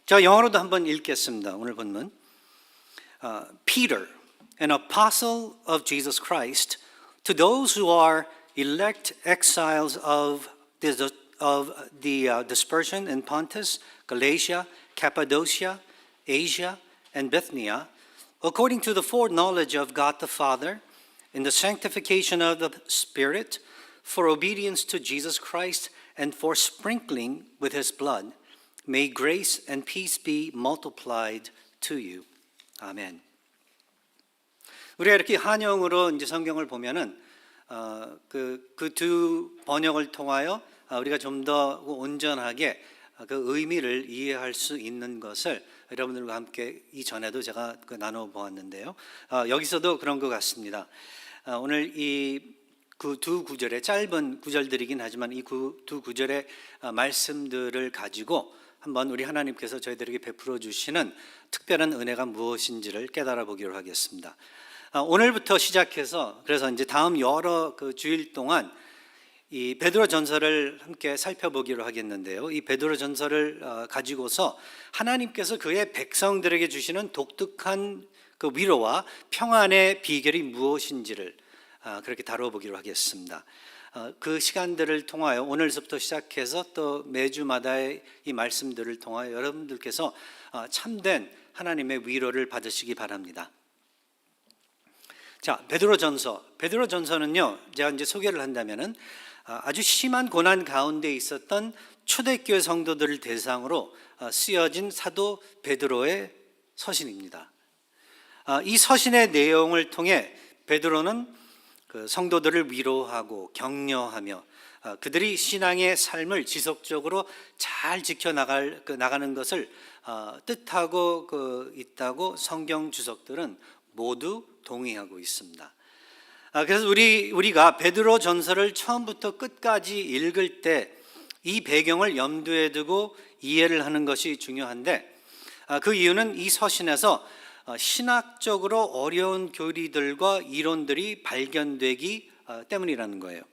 제가 영어로도 한번 읽겠습니다. 오늘 본문. Peter, an apostle of Jesus Christ, to those who are elect exiles of the dispersion in Pontus, Galatia, Cappadocia, Asia, and Bithynia, according to the foreknowledge of God the Father, in the sanctification of the Spirit, for obedience to Jesus Christ, and for sprinkling with His blood, may grace and peace be multiplied to you. 아멘. 우리가 이렇게 한영으로 이제 성경을 보면은 그 두 번역을 통하여 우리가 좀 더 온전하게 그 의미를 이해할 수 있는 것을 여러분들과 함께 이전에도 제가 나눠 보았는데요. 여기서도 그런 것 같습니다. 오늘 이 그 두 구절의 짧은 구절들이긴 하지만 이 두 구절의 말씀들을 가지고 한번 우리 하나님께서 저희들에게 베풀어 주시는 특별한 은혜가 무엇인지를 깨달아 보기로 하겠습니다. 오늘부터 시작해서 그래서 이제 다음 여러 그 주일 동안 이 베드로 전서를 함께 살펴보기로 하겠는데요. 이 베드로 전서를 가지고서 하나님께서 그의 백성들에게 주시는 독특한 그 위로와 평안의 비결이 무엇인지를 그렇게 다뤄보기로 하겠습니다. 그 시간들을 통하여 오늘부터 시작해서 또 매주마다의 이 말씀들을 통하여 여러분들께서 참된 하나님의 위로를 받으시기 바랍니다. 자, 베드로전서는요, 제가 이제 소개를 한다면은 아주 심한 고난 가운데 있었던 초대교회 성도들을 대상으로 쓰여진 사도 베드로의 서신입니다. 이 서신의 내용을 통해 베드로는 그 성도들을 위로하고 격려하며 그들이 신앙의 삶을 지속적으로 잘 지켜나가는 것을 뜻하고 있다고 성경 주석들은 모두 동의하고 있습니다. 그래서 우리가 베드로 전서를 처음부터 끝까지 읽을 때 이 배경을 염두에 두고 이해를 하는 것이 중요한데 그 이유는 이 서신에서 신학적으로 어려운 교리들과 이론들이 발견되기 때문이라는 거예요.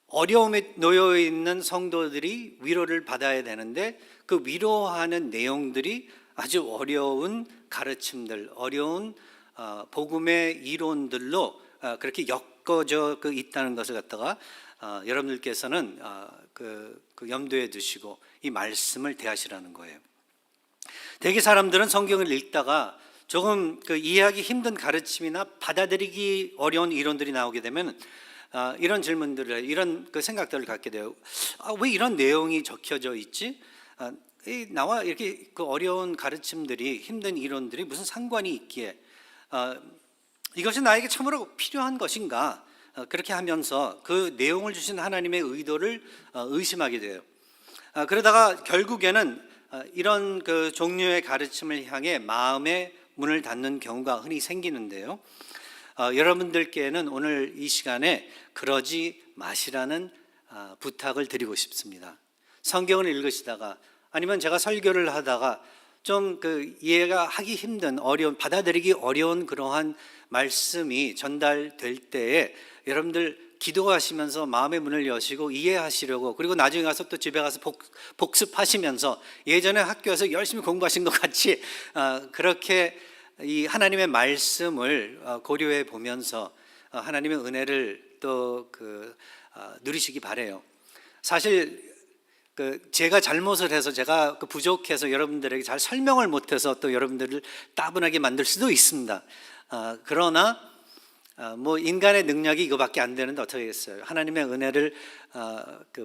어려움에 놓여 있는 성도들이 위로를 받아야 되는데 그 위로하는 내용들이 아주 어려운 가르침들, 어려운 복음의 이론들로 그렇게 엮어져 있다는 것을 갖다가 여러분들께서는 그 염두에 두시고 이 말씀을 대하시라는 거예요. 대개 사람들은 성경을 읽다가 조금 이해하기 힘든 가르침이나 받아들이기 어려운 이론들이 나오게 되면 이런 질문들을, 이런 생각들을 갖게 돼요. 왜 이런 내용이 적혀져 있지? 나와 이렇게 어려운 가르침들이, 힘든 이론들이 무슨 상관이 있기에 이것이 나에게 참으로 필요한 것인가? 그렇게 하면서 그 내용을 주신 하나님의 의도를 의심하게 돼요. 그러다가 결국에는 이런 그 종류의 가르침을 향해 마음의 문을 닫는 경우가 흔히 생기는데요. 여러분들께는 오늘 이 시간에 그러지 마시라는 부탁을 드리고 싶습니다. 성경을 읽으시다가 아니면 제가 설교를 하다가 좀 이해가 하기 힘든 받아들이기 어려운 그러한 말씀이 전달될 때에 여러분들 기도하시면서 마음의 문을 여시고 이해하시려고, 그리고 나중에 가서 또 집에 가서 복습하시면서 예전에 학교에서 열심히 공부하신 것 같이 그렇게 이 하나님의 말씀을 고려해 보면서 하나님의 은혜를 또 누리시기 바라요. 사실 제가 잘못을 해서, 제가 부족해서 여러분들에게 잘 설명을 못해서 또 여러분들을 따분하게 만들 수도 있습니다. 그러나 뭐 인간의 능력이 이거밖에 안 되는데 어떻게 하겠어요? 하나님의 은혜를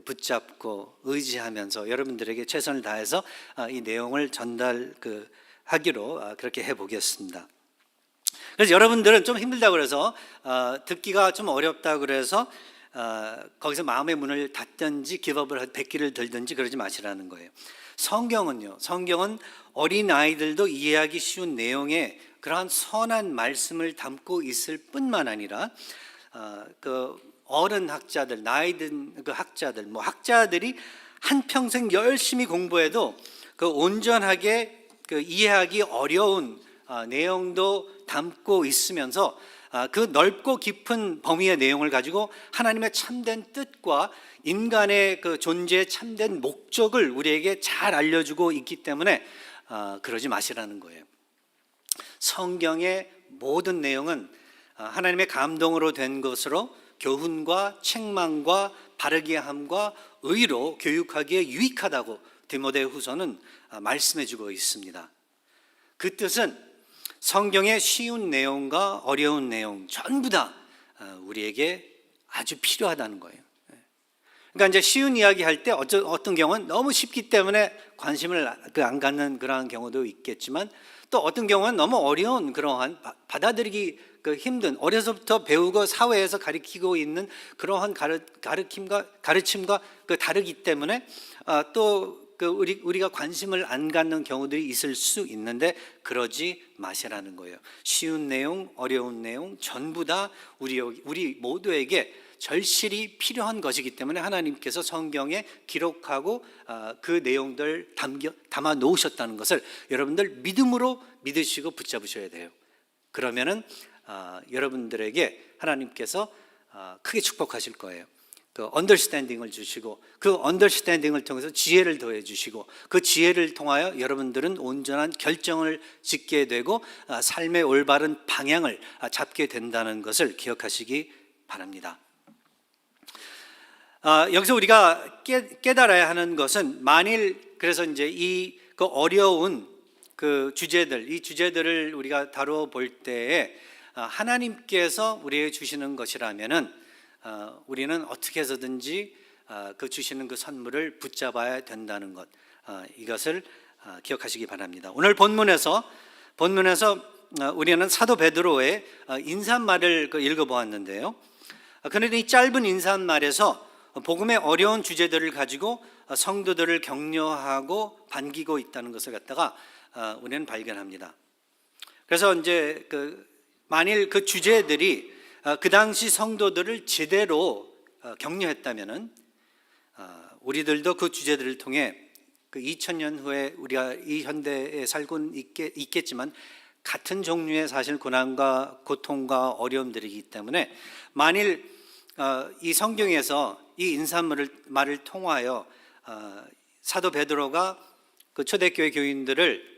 붙잡고 의지하면서 여러분들에게 최선을 다해서 이 내용을 전달하기로 그렇게 해보겠습니다. 그래서 여러분들은 좀 힘들다고 그래서 듣기가 좀 어렵다고 그래서 거기서 마음의 문을 닫든지 기법을 백기를 들든지 그러지 마시라는 거예요. 성경은 어린 아이들도 이해하기 쉬운 내용의 그러한 선한 말씀을 담고 있을 뿐만 아니라 어른 학자들, 나이 든 학자들, 학자들이 한평생 열심히 공부해도 온전하게 이해하기 어려운 내용도 담고 있으면서 그 넓고 깊은 범위의 내용을 가지고 하나님의 참된 뜻과 인간의 그 존재의 참된 목적을 우리에게 잘 알려주고 있기 때문에 그러지 마시라는 거예요. 성경의 모든 내용은 하나님의 감동으로 된 것으로 교훈과 책망과 바르게 함과 의로 교육하기에 유익하다고 디모데후서는 말씀해 주고 있습니다. 그 뜻은 성경의 쉬운 내용과 어려운 내용 전부 다 우리에게 아주 필요하다는 거예요. 그러니까 이제 쉬운 이야기 할 때 어떤 경우는 너무 쉽기 때문에 관심을 안 갖는 그러한 경우도 있겠지만, 또 어떤 경우는 너무 어려운 그러한 받아들이기 힘든, 어려서부터 배우고 사회에서 가르치고 있는 그러한 가르침과 다르기 때문에 또 우리가 관심을 안 갖는 경우들이 있을 수 있는데, 그러지 마시라는 거예요. 쉬운 내용, 어려운 내용 전부 다 우리 모두에게 절실히 필요한 것이기 때문에 하나님께서 성경에 기록하고 그 내용들 담아 놓으셨다는 것을 여러분들 믿음으로 믿으시고 붙잡으셔야 돼요. 그러면은 여러분들에게 하나님께서 크게 축복하실 거예요. 그 언더스탠딩을 주시고, 그 언더스탠딩을 통해서 지혜를 더해 주시고, 그 지혜를 통하여 여러분들은 온전한 결정을 짓게 되고 삶의 올바른 방향을 잡게 된다는 것을 기억하시기 바랍니다. 여기서 우리가 깨달아야 하는 것은, 만일 그래서 이제 그 어려운 그 주제들, 이 주제들을 우리가 다루어 볼 때에 하나님께서 우리에게 주시는 것이라면은 우리는 어떻게 해서든지 그 주시는 그 선물을 붙잡아야 된다는 것, 이것을 기억하시기 바랍니다. 오늘 본문에서 우리는 사도 베드로의 인사말을 읽어보았는데요. 그런데 이 짧은 인사말에서 복음의 어려운 주제들을 가지고 성도들을 격려하고 반기고 있다는 것을 갖다가 우리는 발견합니다. 그래서 이제 만일 그 주제들이 그 당시 성도들을 제대로 격려했다면은 우리들도 그 주제들을 통해 그 2000년 후에 우리가 이 현대에 살고 있겠지만 같은 종류의 사실 고난과 고통과 어려움들이기 때문에, 만일 이 성경에서 이 인사말을 통하여 사도 베드로가 그 초대교회 교인들을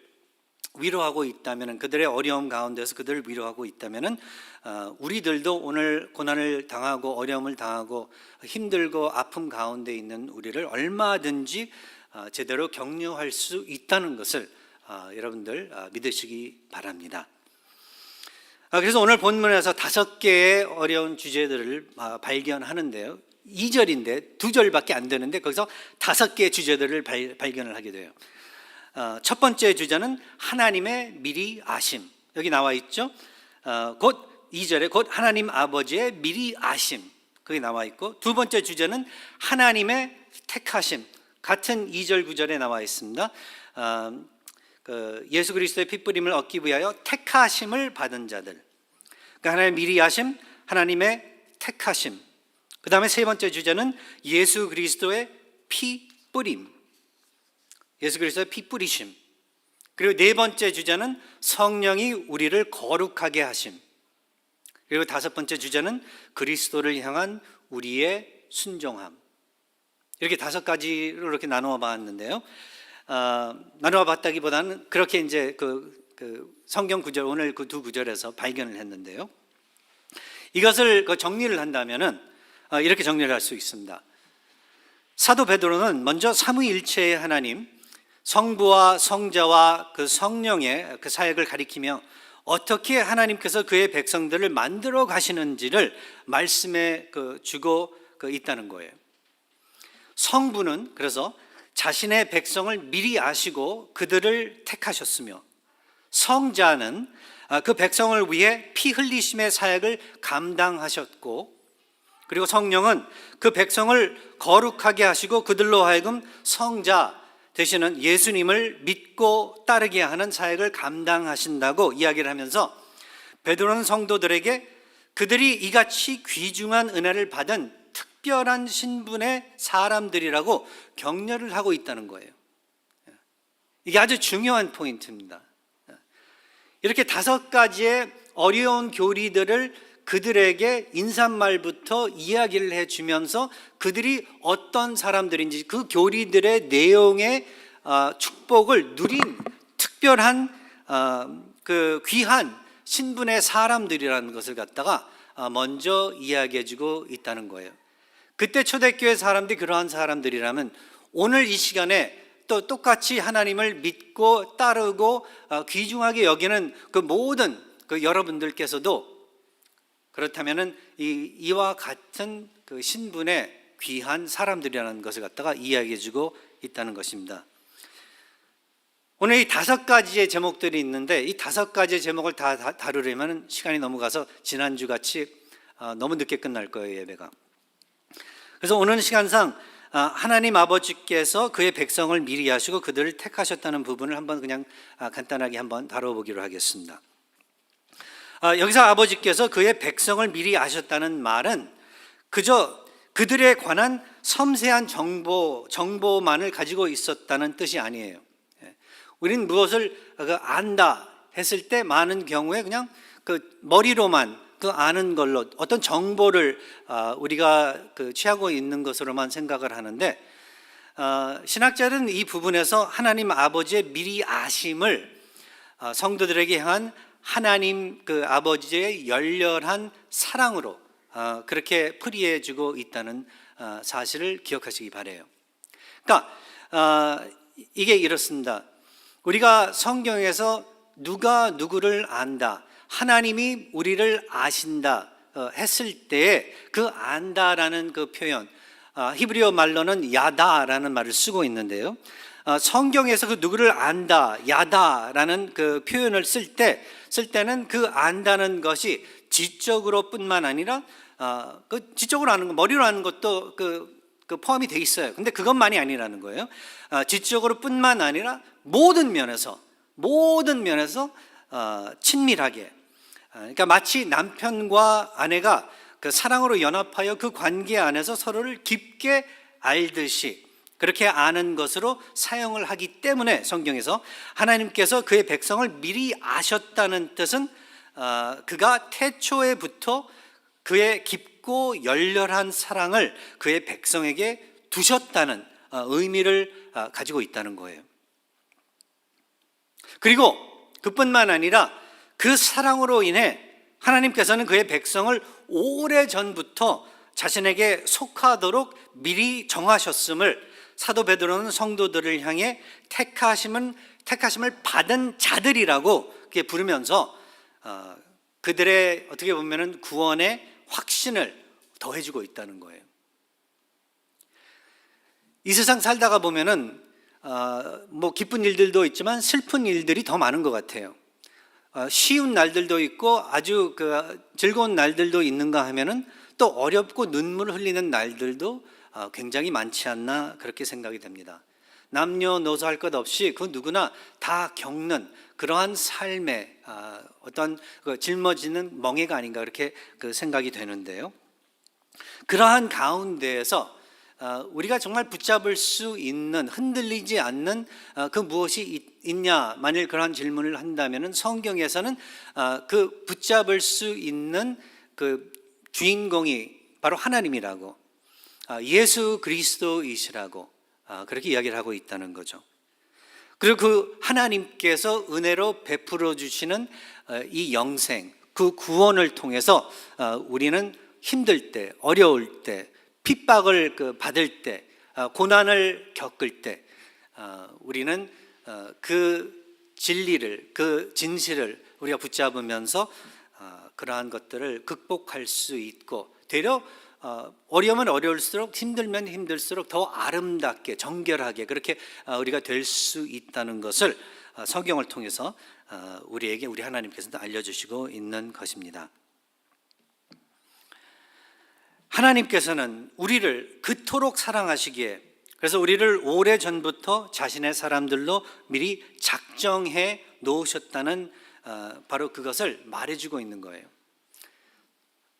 위로하고 있다면, 그들의 어려움 가운데서 그들을 위로하고 있다면, 우리들도 오늘 고난을 당하고 어려움을 당하고 힘들고 아픔 가운데 있는 우리를 얼마든지 제대로 격려할 수 있다는 것을 여러분들 믿으시기 바랍니다. 그래서 오늘 본문에서 5개의 어려운 주제들을 발견하는데요. 2절인데 2절밖에 안 되는데 거기서 5개의 주제들을 발견을 하게 돼요. 첫 번째 주제는 하나님의 미리 아심, 여기 나와 있죠. 곧 2절에 곧 하나님 아버지의 미리 아심, 거기 나와 있고, 두 번째 주제는 하나님의 택하심, 같은 2절 9절에 나와 있습니다. 예수 그리스도의 핏부림을 얻기 위하여 택하심을 받은 자들, 그러니까 하나님의 미리 아심, 하나님의 택하심. 그 다음에 세 번째 주제는 예수 그리스도의 피뿌림, 예수 그리스도의 피 뿌리심. 그리고 네 번째 주제는 성령이 우리를 거룩하게 하심. 그리고 다섯 번째 주제는 그리스도를 향한 우리의 순종함. 이렇게 5가지로 이렇게 나누어 봤는데요. 나누어 봤다기보다는 그렇게 이제 그 성경 구절, 오늘 그 두 구절에서 발견을 했는데요. 이것을 정리를 한다면은 이렇게 정리를 할 수 있습니다. 사도 베드로는 먼저 삼위일체의 하나님, 성부와 성자와 그 성령의 그 사역을 가리키며 어떻게 하나님께서 그의 백성들을 만들어 가시는지를 말씀해 주고 있다는 거예요. 성부는 그래서 자신의 백성을 미리 아시고 그들을 택하셨으며, 성자는 그 백성을 위해 피 흘리심의 사역을 감당하셨고, 그리고 성령은 그 백성을 거룩하게 하시고 그들로 하여금 성자 되시는 예수님을 믿고 따르게 하는 사역을 감당하신다고 이야기를 하면서, 베드로는 성도들에게 그들이 이같이 귀중한 은혜를 받은 특별한 신분의 사람들이라고 격려를 하고 있다는 거예요. 이게 아주 중요한 포인트입니다. 이렇게 5가지의 어려운 교리들을 그들에게 인사말부터 이야기를 해주면서 그들이 어떤 사람들인지 그 교리들의 내용의 축복을 누린 특별한 그 귀한 신분의 사람들이라는 것을 갖다가 먼저 이야기해주고 있다는 거예요. 그때 초대교회 사람들이 그러한 사람들이라면 오늘 이 시간에 또 똑같이 하나님을 믿고 따르고 귀중하게 여기는 그 모든 그 여러분들께서도 그렇다면은 이와 같은 그 신분의 귀한 사람들이라는 것을 갖다가 이야기해주고 있다는 것입니다. 오늘 이 5가지의 제목들이 있는데 이 5가지의 제목을 다 다루려면 시간이 너무 가서 지난주 같이 너무 늦게 끝날 거예요, 예배가. 그래서 오늘 시간상 하나님 아버지께서 그의 백성을 미리 하시고 그들을 택하셨다는 부분을 한번 그냥 간단하게 한번 다뤄보기로 하겠습니다. 여기서 아버지께서 그의 백성을 미리 아셨다는 말은 그저 그들에 관한 섬세한 정보만을 가지고 있었다는 뜻이 아니에요. 우리는 무엇을 안다 했을 때 많은 경우에 그냥 그 머리로만 그 아는 걸로 어떤 정보를 우리가 취하고 있는 것으로만 생각을 하는데 신학자들은 이 부분에서 하나님 아버지의 미리 아심을 성도들에게 향한 하나님 그 아버지의 열렬한 사랑으로 그렇게 풀이해 주고 있다는 사실을 기억하시기 바라요. 그러니까 이게 이렇습니다. 우리가 성경에서 누가 누구를 안다, 하나님이 우리를 아신다 했을 때 그 안다라는 그 표현, 히브리어 말로는 야다라는 말을 쓰고 있는데요. 성경에서 그 누구를 안다, 야다라는 그 표현을 쓸 때는 그 안다는 것이 지적으로뿐만 아니라 그 지적으로 아는 거, 머리로 아는 것도 그 포함이 돼 있어요. 근데 그것만이 아니라는 거예요. 지적으로뿐만 아니라 모든 면에서 친밀하게. 그러니까 마치 남편과 아내가 그 사랑으로 연합하여 그 관계 안에서 서로를 깊게 알듯이 그렇게 아는 것으로 사용을 하기 때문에 성경에서 하나님께서 그의 백성을 미리 아셨다는 뜻은 그가 태초에부터 그의 깊고 열렬한 사랑을 그의 백성에게 두셨다는 의미를 가지고 있다는 거예요. 그리고 그뿐만 아니라 그 사랑으로 인해 하나님께서는 그의 백성을 오래전부터 자신에게 속하도록 미리 정하셨음을 사도 베드로는 성도들을 향해 택하심을 받은 자들이라고 부르면서 그들의 어떻게 보면은 구원의 확신을 더해주고 있다는 거예요. 이 세상 살다가 보면은 뭐 기쁜 일들도 있지만 슬픈 일들이 더 많은 것 같아요. 쉬운 날들도 있고 아주 즐거운 날들도 있는가 하면은 또 어렵고 눈물 흘리는 날들도 굉장히 많지 않나 그렇게 생각이 됩니다. 남녀노소 할 것 없이 그 누구나 다 겪는 그러한 삶의 어떤 짊어지는 멍해가 아닌가 그렇게 생각이 되는데요. 그러한 가운데에서 우리가 정말 붙잡을 수 있는 흔들리지 않는 그 무엇이 있냐 만일 그러한 질문을 한다면은 성경에서는 그 붙잡을 수 있는 그 주인공이 바로 하나님이라고 예수 그리스도이시라고 그렇게 이야기를 하고 있다는 거죠. 그리고 그 하나님께서 은혜로 베풀어 주시는 이 영생, 그 구원을 통해서 우리는 힘들 때, 어려울 때, 핍박을 받을 때, 고난을 겪을 때 우리는 그 진리를, 그 진실을 우리가 붙잡으면서 그러한 것들을 극복할 수 있고 되려 어려우면 어려울수록 힘들면 힘들수록 더 아름답게 정결하게 그렇게 우리가 될 수 있다는 것을 성경을 통해서 우리에게 우리 하나님께서도 알려주시고 있는 것입니다. 하나님께서는 우리를 그토록 사랑하시기에 그래서 우리를 오래전부터 자신의 사람들로 미리 작정해 놓으셨다는 바로 그것을 말해주고 있는 거예요.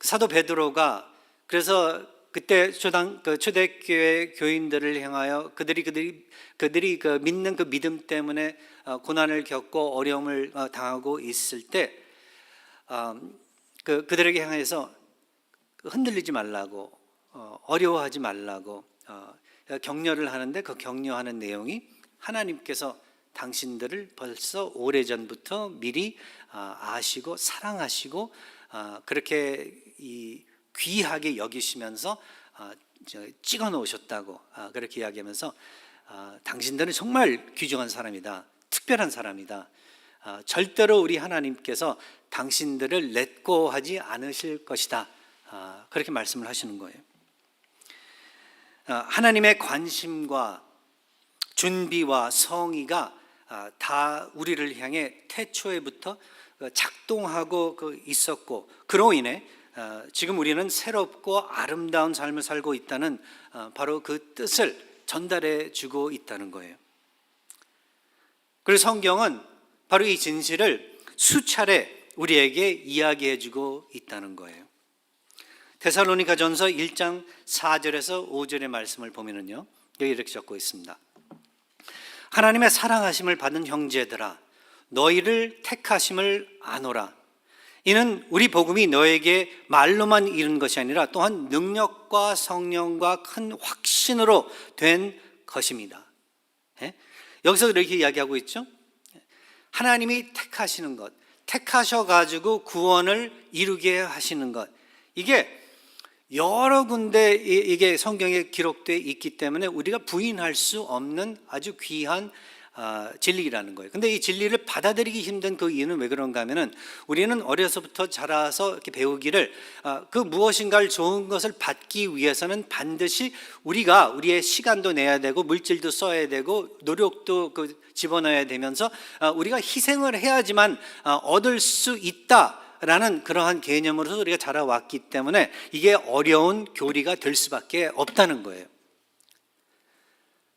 사도 베드로가 그래서 그때 초대교회 교인들을 향하여 그들이 그 믿는 그 믿음 때문에 고난을 겪고 어려움을 당하고 있을 때 그들에게 향해서 흔들리지 말라고, 어려워하지 말라고 격려를 하는데, 그 격려하는 내용이 하나님께서 당신들을 벌써 오래전부터 미리 아시고 사랑하시고 그렇게 귀하게 여기시면서 찍어 놓으셨다고 그렇게 이야기하면서, 당신들은 정말 귀중한 사람이다, 특별한 사람이다, 절대로 우리 하나님께서 당신들을 렛고하지 않으실 것이다, 그렇게 말씀을 하시는 거예요. 하나님의 관심과 준비와 성의가 다 우리를 향해 태초에부터 작동하고 있었고, 그로 인해 지금 우리는 새롭고 아름다운 삶을 살고 있다는 바로 그 뜻을 전달해 주고 있다는 거예요. 그리고 성경은 바로 이 진실을 수차례 우리에게 이야기해 주고 있다는 거예요. 데살로니가전서 1장 4절에서 5절의 말씀을 보면은요, 여기 이렇게 적고 있습니다. 하나님의 사랑하심을 받은 형제들아, 너희를 택하심을 아노라. 이는 우리 복음이 너에게 말로만 이른 것이 아니라 또한 능력과 성령과 큰 확신으로 된 것입니다. 여기서 이렇게 이야기하고 있죠. 하나님이 택하시는 것, 택하셔가지고 구원을 이루게 하시는 것, 이게 여러 군데 이게 성경에 기록되어 있기 때문에 우리가 부인할 수 없는 아주 귀한 진리라는 거예요. 근데 이 진리를 받아들이기 힘든 그 이유는 왜 그런가 하면은, 우리는 어려서부터 자라서 이렇게 배우기를 그 무엇인가를 좋은 것을 받기 위해서는 반드시 우리가 우리의 시간도 내야 되고 물질도 써야 되고 노력도 집어넣어야 되면서 우리가 희생을 해야지만 얻을 수 있다라는 그러한 개념으로서 우리가 자라왔기 때문에 이게 어려운 교리가 될 수밖에 없다는 거예요.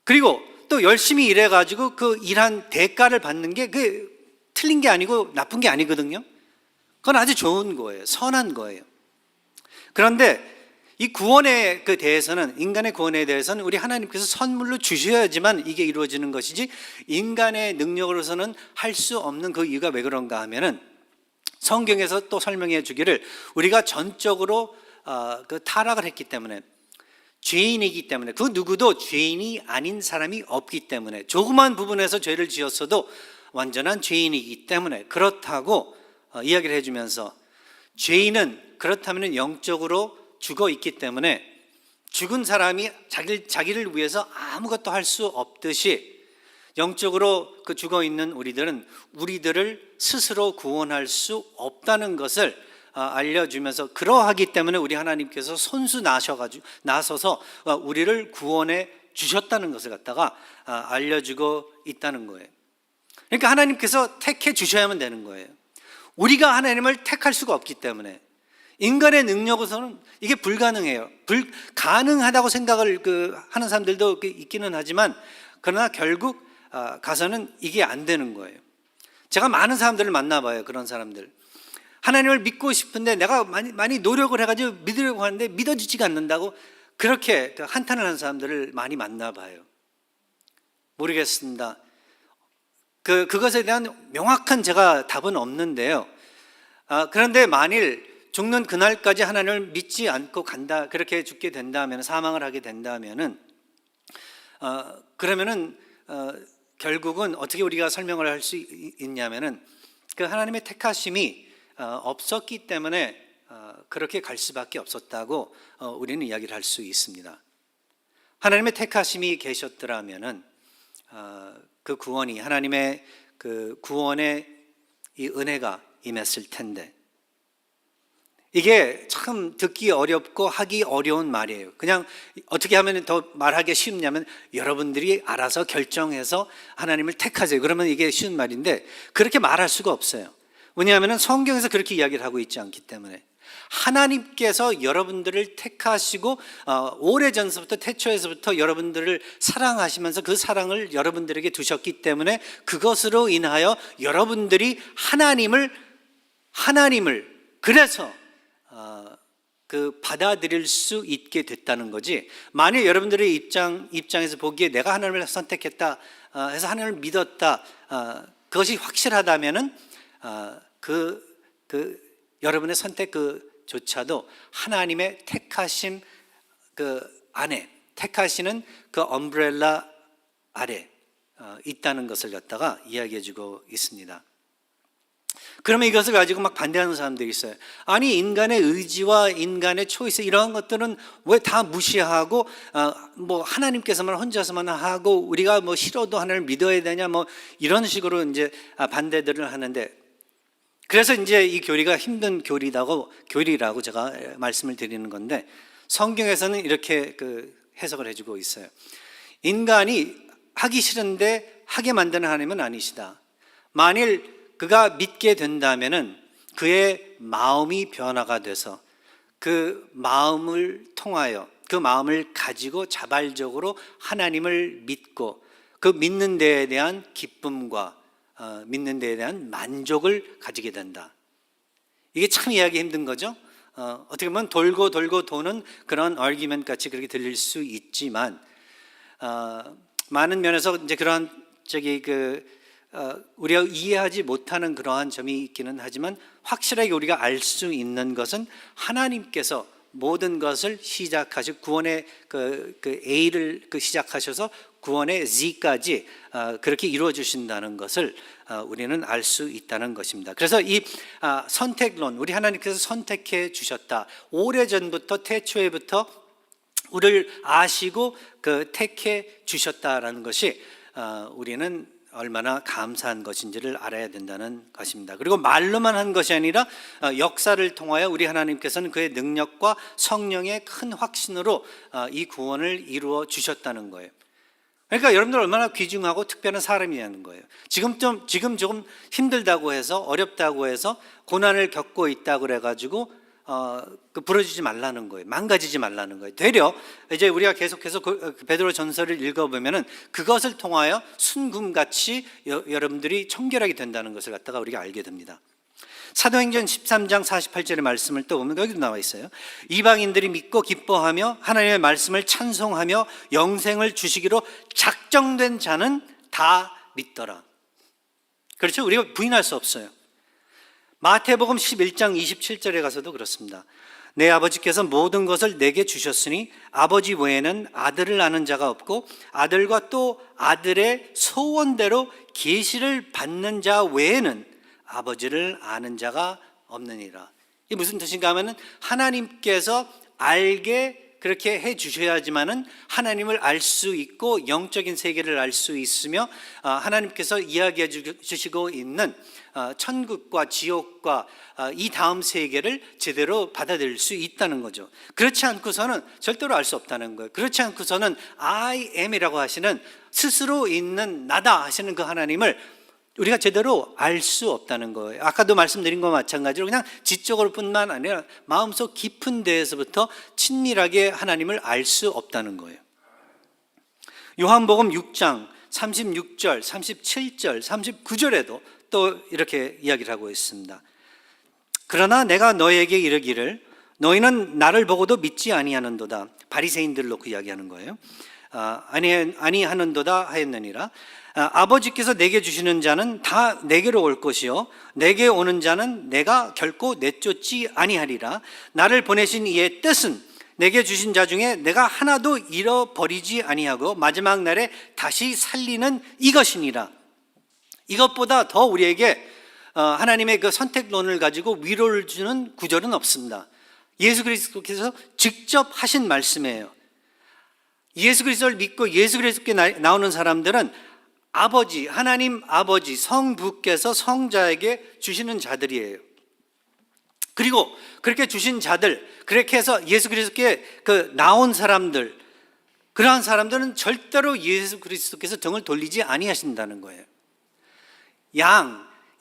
그리고 또 열심히 일해가지고 그 일한 대가를 받는 게 틀린 게 아니고 나쁜 게 아니거든요. 그건 아주 좋은 거예요. 선한 거예요. 그런데 이 구원에 대해서는, 인간의 구원에 대해서는 우리 하나님께서 선물로 주셔야지만 이게 이루어지는 것이지, 인간의 능력으로서는 할 수 없는 그 이유가 왜 그런가 하면은, 성경에서 또 설명해 주기를 우리가 전적으로 타락을 했기 때문에, 죄인이기 때문에, 그 누구도 죄인이 아닌 사람이 없기 때문에, 조그만 부분에서 죄를 지었어도 완전한 죄인이기 때문에 그렇다고 이야기를 해주면서, 죄인은 그렇다면 영적으로 죽어 있기 때문에 죽은 사람이 자기를 위해서 아무것도 할 수 없듯이, 영적으로 죽어 있는 우리들을 스스로 구원할 수 없다는 것을 알려주면서, 그러하기 때문에 우리 하나님께서 손수 나서서 우리를 구원해 주셨다는 것을 갖다가 알려주고 있다는 거예요. 그러니까 하나님께서 택해 주셔야만 되는 거예요. 우리가 하나님을 택할 수가 없기 때문에, 인간의 능력으로서는 이게 불가능해요. 가능하다고 생각을 하는 사람들도 있기는 하지만, 그러나 결국 가서는 이게 안 되는 거예요. 제가 많은 사람들을 만나봐요. 그런 사람들, 하나님을 믿고 싶은데 내가 많이 노력을 해가지고 믿으려고 하는데 믿어지지가 않는다고 그렇게 한탄을 하는 사람들을 많이 만나봐요. 모르겠습니다. 그것에 대한 명확한 제가 답은 없는데요. 그런데 만일 죽는 그날까지 하나님을 믿지 않고 간다, 그렇게 죽게 된다면, 사망을 하게 된다면은, 그러면은 결국은 어떻게 우리가 설명을 할 수 있냐면은, 그 하나님의 택하심이 없었기 때문에 그렇게 갈 수밖에 없었다고 우리는 이야기를 할 수 있습니다. 하나님의 택하심이 계셨더라면은 그 구원이, 하나님의 그 구원의 이 은혜가 임했을 텐데, 이게 참 듣기 어렵고 하기 어려운 말이에요. 그냥 어떻게 하면 더 말하기 쉽냐면, 여러분들이 알아서 결정해서 하나님을 택하세요, 그러면 이게 쉬운 말인데, 그렇게 말할 수가 없어요. 왜냐하면 성경에서 그렇게 이야기를 하고 있지 않기 때문에, 하나님께서 여러분들을 택하시고 오래전서부터, 태초에서부터 여러분들을 사랑하시면서 그 사랑을 여러분들에게 두셨기 때문에, 그것으로 인하여 여러분들이 하나님을 그래서 받아들일 수 있게 됐다는 거지, 만약 여러분들의 입장에서 보기에 내가 하나님을 선택했다 해서 하나님을 믿었다, 그것이 확실하다면은 여러분의 선택 그조차도 하나님의 택하심 그 안에, 택하시는 그 엄브렐라 아래 있다는 것을 갖다가 이야기해주고 있습니다. 그러면 이것을 가지고 막 반대하는 사람들이 있어요. 아니, 인간의 의지와 인간의 초이스 이런 것들은 왜 다 무시하고 뭐 하나님께서만 혼자서만 하고 우리가 뭐 싫어도 하나님을 믿어야 되냐, 뭐 이런 식으로 이제 반대들을 하는데, 그래서 이제 이 교리가 힘든 교리라고 제가 말씀을 드리는 건데, 성경에서는 이렇게 해석을 해주고 있어요. 인간이 하기 싫은데 하게 만드는 하나님은 아니시다. 만일 그가 믿게 된다면은 그의 마음이 변화가 돼서 그 마음을 통하여, 그 마음을 가지고 자발적으로 하나님을 믿고 그 믿는 데에 대한 기쁨과 믿는 데에 대한 만족을 가지게 된다. 이게 참 이해하기 힘든 거죠. 어떻게 보면 돌고 돌고 도는 그런 얼기면 같이 그렇게 들릴 수 있지만, 많은 면에서 이제 그런 우리가 이해하지 못하는 그러한 점이 있기는 하지만, 확실하게 우리가 알 수 있는 것은 하나님께서 모든 것을 시작하시고 구원의 A를 시작하셔서 구원의 Z까지 그렇게 이루어 주신다는 것을 우리는 알 수 있다는 것입니다. 그래서 이 선택론, 우리 하나님께서 선택해 주셨다. 오래전부터, 태초에부터 우리를 아시고 택해 주셨다라는 것이 우리는 얼마나 감사한 것인지를 알아야 된다는 것입니다. 그리고 말로만 한 것이 아니라 역사를 통하여 우리 하나님께서는 그의 능력과 성령의 큰 확신으로 이 구원을 이루어 주셨다는 거예요. 그러니까 여러분들 얼마나 귀중하고 특별한 사람이냐는 거예요. 지금 조금 힘들다고 해서, 어렵다고 해서, 고난을 겪고 있다고 그래가지고 부러지지 말라는 거예요. 망가지지 말라는 거예요. 되려 이제 우리가 계속해서 베드로 전서를 읽어보면은 그것을 통하여 순금같이 여러분들이 청결하게 된다는 것을 갖다가 우리가 알게 됩니다. 사도행전 13장 48절의 말씀을 또 보면 여기도 나와 있어요. 이방인들이 믿고 기뻐하며 하나님의 말씀을 찬송하며 영생을 주시기로 작정된 자는 다 믿더라. 그렇죠? 우리가 부인할 수 없어요. 마태복음 11장 27절에 가서도 그렇습니다. 내 아버지께서 모든 것을 내게 주셨으니 아버지 외에는 아들을 아는 자가 없고 아들과 또 아들의 소원대로 계시를 받는 자 외에는 아버지를 아는 자가 없느니라. 이게 무슨 뜻인가 하면은 하나님께서 알게 그렇게 해 주셔야지만은 하나님을 알 수 있고 영적인 세계를 알 수 있으며 하나님께서 이야기해 주시고 있는 천국과 지옥과 이 다음 세계를 제대로 받아들일 수 있다는 거죠. 그렇지 않고서는 절대로 알 수 없다는 거예요. 그렇지 않고서는 I am이라고 하시는 스스로 있는 나다 하시는 그 하나님을 우리가 제대로 알 수 없다는 거예요. 아까도 말씀드린 것과 마찬가지로 그냥 지적으로 뿐만 아니라 마음속 깊은 데에서부터 친밀하게 하나님을 알 수 없다는 거예요. 요한복음 6장 36절, 37절, 39절에도 또 이렇게 이야기를 하고 있습니다. 그러나 내가 너에게 이르기를 너희는 나를 보고도 믿지 아니하는도다. 바리새인들을 놓고 이야기하는 거예요. 아니하는도다 하였느니라. 아버지께서 내게 주시는 자는 다 내게로 올 것이요 내게 오는 자는 내가 결코 내쫓지 아니하리라. 나를 보내신 이의 뜻은 내게 주신 자 중에 내가 하나도 잃어버리지 아니하고 마지막 날에 다시 살리는 이것이니라. 이것보다 더 우리에게 하나님의 그 선택론을 가지고 위로를 주는 구절은 없습니다. 예수 그리스도께서 직접 하신 말씀이에요. 예수 그리스도를 믿고 예수 그리스도께 나오는 사람들은 아버지, 하나님 아버지, 성부께서 성자에게 주시는 자들이에요. 그리고 그렇게 주신 자들, 그렇게 해서 예수 그리스도께 나온 사람들, 그러한 사람들은 절대로 예수 그리스도께서 등을 돌리지 아니하신다는 거예요.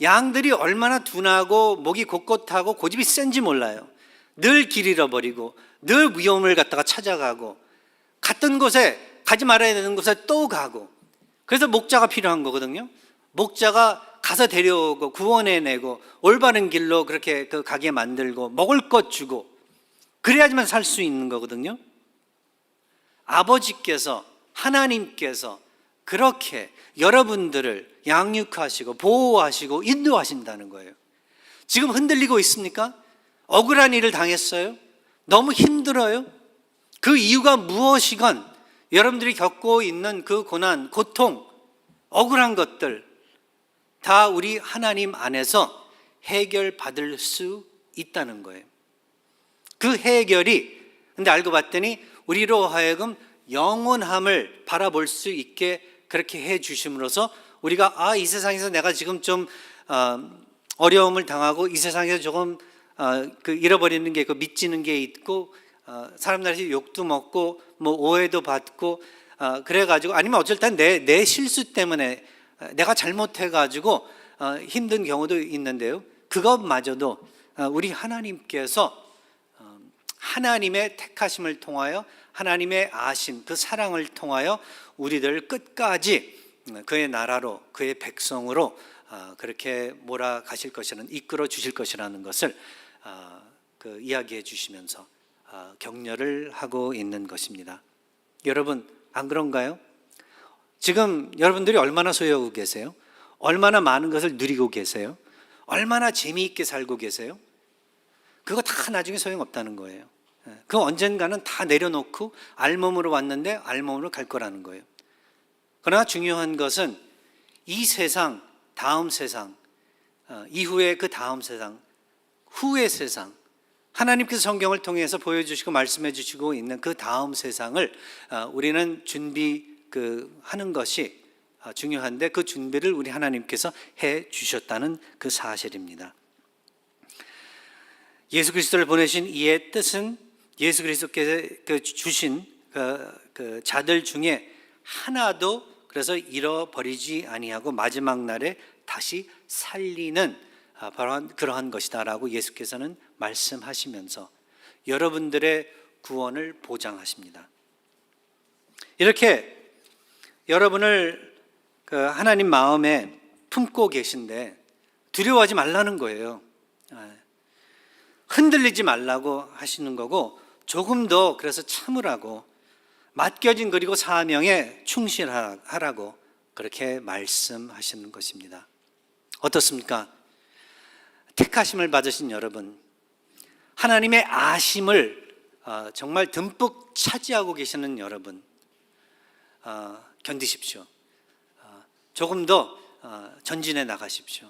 양들이 얼마나 둔하고 목이 곧곧하고 고집이 센지 몰라요. 늘 길 잃어버리고 늘 위험을 갖다가 찾아가고 갔던 곳에 가지 말아야 되는 곳에 또 가고, 그래서 목자가 필요한 거거든요. 목자가 가서 데려오고 구원해내고 올바른 길로 그렇게 가게 만들고 먹을 것 주고 그래야지만 살 수 있는 거거든요. 아버지께서, 하나님께서 그렇게 여러분들을 양육하시고 보호하시고 인도하신다는 거예요. 지금 흔들리고 있습니까? 억울한 일을 당했어요? 너무 힘들어요? 그 이유가 무엇이건 여러분들이 겪고 있는 그 고난, 고통, 억울한 것들 다 우리 하나님 안에서 해결받을 수 있다는 거예요. 그 해결이 근데 알고 봤더니 우리로 하여금 영원함을 바라볼 수 있게 그렇게 해 주심으로써 우리가 이 세상에서 내가 지금 좀 어려움을 당하고 이 세상에서 조금 그 잃어버리는 게 있고 미치는 게 있고 사람들한테 욕도 먹고 뭐 오해도 받고 그래가지고 아니면 어쩔 땐 내 실수 때문에 내가 잘못해가지고 힘든 경우도 있는데요. 그것마저도 우리 하나님께서 하나님의 택하심을 통하여 하나님의 아심, 그 사랑을 통하여 우리들 끝까지 그의 나라로 그의 백성으로 그렇게 몰아가실 것이라는, 이끌어 주실 것이라는 것을 이야기해 주시면서 격려를 하고 있는 것입니다. 여러분 안 그런가요? 지금 여러분들이 얼마나 소유하고 계세요? 얼마나 많은 것을 누리고 계세요? 얼마나 재미있게 살고 계세요? 그거 다 나중에 소용없다는 거예요. 그 언젠가는 다 내려놓고 알몸으로 왔는데 알몸으로 갈 거라는 거예요. 그러나 중요한 것은 이 세상, 다음 세상, 이후에 그 다음 세상, 후의 세상, 하나님께서 성경을 통해서 보여주시고 말씀해 주시고 있는 그 다음 세상을 우리는 하는 것이 중요한데 그 준비를 우리 하나님께서 해 주셨다는 그 사실입니다. 예수 그리스도를 보내신 이의 뜻은 예수 그리스도께서 주신 그 자들 중에 하나도 그래서 잃어버리지 아니하고 마지막 날에 다시 살리는 바로 그러한 것이다라고 예수께서는 말씀하시면서 여러분들의 구원을 보장하십니다. 이렇게 여러분을 하나님 마음에 품고 계신데 두려워하지 말라는 거예요. 흔들리지 말라고 하시는 거고 조금 더 그래서 참으라고 맡겨진 그리고 사명에 충실하라고 그렇게 말씀하시는 것입니다. 어떻습니까? 택하심을 받으신 여러분, 하나님의 아심을 정말 듬뿍 차지하고 계시는 여러분, 견디십시오. 조금 더 전진해 나가십시오.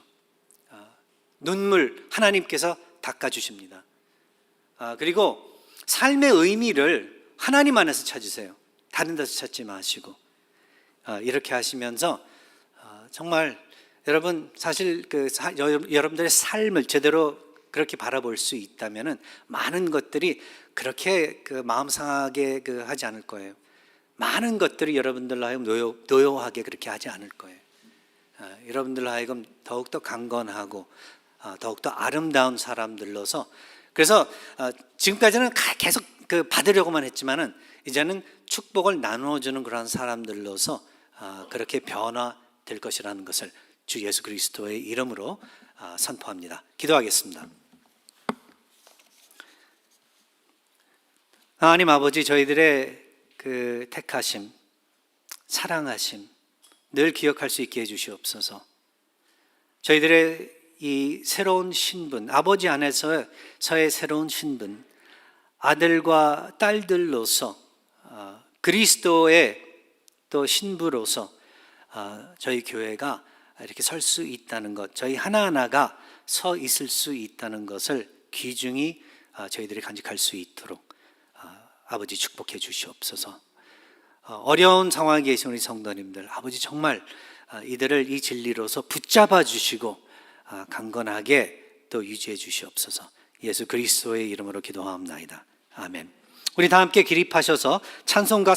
눈물 하나님께서 닦아주십니다. 그리고 삶의 의미를 하나님 안에서 찾으세요. 다른 데서 찾지 마시고 이렇게 하시면서 정말 여러분 사실 여러분들의 삶을 제대로 그렇게 바라볼 수 있다면은 많은 것들이 그렇게 마음 상하게 하지 않을 거예요. 많은 것들이 여러분들로 하여금 노여하게 그렇게 하지 않을 거예요. 여러분들로 하여금 더욱더 강건하고 더욱더 아름다운 사람들로서 그래서 지금까지는 계속 받으려고만 했지만은 이제는 축복을 나누어주는 그런 사람들로서 그렇게 변화될 것이라는 것을 주 예수 그리스도의 이름으로 선포합니다. 기도하겠습니다. 하나님 아버지, 저희들의 그 택하심, 사랑하심 늘 기억할 수 있게 해주시옵소서. 저희들의 이 새로운 신분, 아버지 안에서의 새로운 신분, 아들과 딸들로서 그리스도의 또 신부로서 저희 교회가 이렇게 설 수 있다는 것, 저희 하나하나가 서 있을 수 있다는 것을 귀중히 저희들이 간직할 수 있도록 아버지 축복해 주시옵소서. 어려운 상황에 계신 우리 성도님들, 아버지 정말 이들을 이 진리로서 붙잡아 주시고 강건하게 또 유지해 주시옵소서. 예수 그리스도의 이름으로 기도하옵나이다. 아멘. 우리 다 함께 기립하셔서 찬송가